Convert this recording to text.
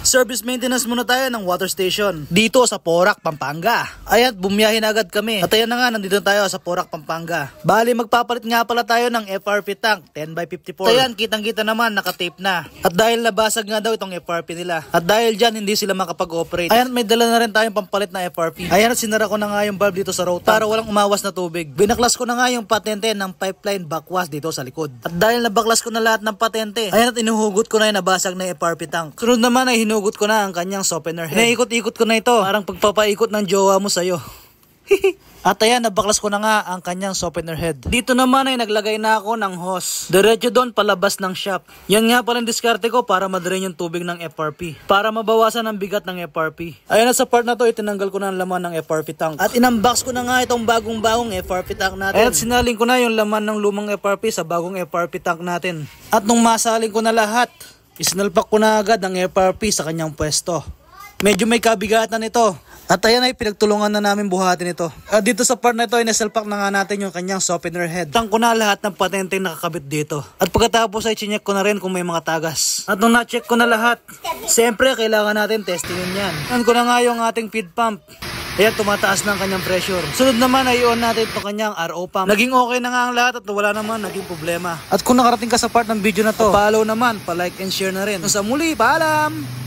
Service maintenance muna tayo ng water station dito sa Porac, Pampanga. Ayan, bumiyahin agad kami. At ayan na nga, nandito tayo sa Porac, Pampanga. Bali, magpapalit nga pala tayo ng FRP tank 10x54. Ayan, kitang-kita naman, nakatape na. At dahil nabasag nga daw itong FRP nila. At dahil dyan, hindi sila makapag-operate. Ayan, may dala na rin tayong pampalit na FRP. Ayan, at sinara ko na nga yung valve dito sa road para walang umawas na tubig. Binaklas ko na nga yung patente ng pipeline backwash dito sa likod. At dahil nabaklas ko na lahat ng patente, ayan, at inuhugot ko na yung nabasag na FRP tank. Sunod naman ay hinugot ko na ang kanyang softener head. Inaikot-ikot ko na ito, parang pagpapaikot ng jowa mo sa'yo. At ayan, nabaklas ko na nga ang kanyang softener head. Dito naman ay naglagay na ako ng hose. Diretso doon palabas ng shop. Yan nga pala ang diskarte ko para madrain yung tubig ng FRP. Para mabawasan ang bigat ng FRP. Ayan, at sa part na to, itinanggal ko na ang laman ng FRP tank. At inunbox ko na nga itong bagong FRP tank natin. Ayan, at sinaling ko na yung laman ng lumang FRP sa bagong FRP tank natin. At nung masaling ko na lahat, isinalpak ko na agad ang FRP sa kanyang pwesto. Medyo may kabigatan ito. At ayan ay pinagtulungan na namin buhatin ito. At dito sa part na ito ay nasalpak na nga natin yung kanyang softener head. Tang ko na lahat ng patente nakakabit dito. At pagkatapos ay chinek ko na rin kung may mga tagas. At nung na-check ko na lahat, siyempre kailangan natin testingin yan. Ayan ko na nga yung ating feed pump. Ayan, tumataas na ang kanyang pressure. Sunod naman ay i-on natin itong kanyang RO pump. Naging okay na nga ang lahat at wala naman naging problema. At kung nakarating ka sa part ng video na to, follow naman, pa-like and share na rin. Sa muli, paalam!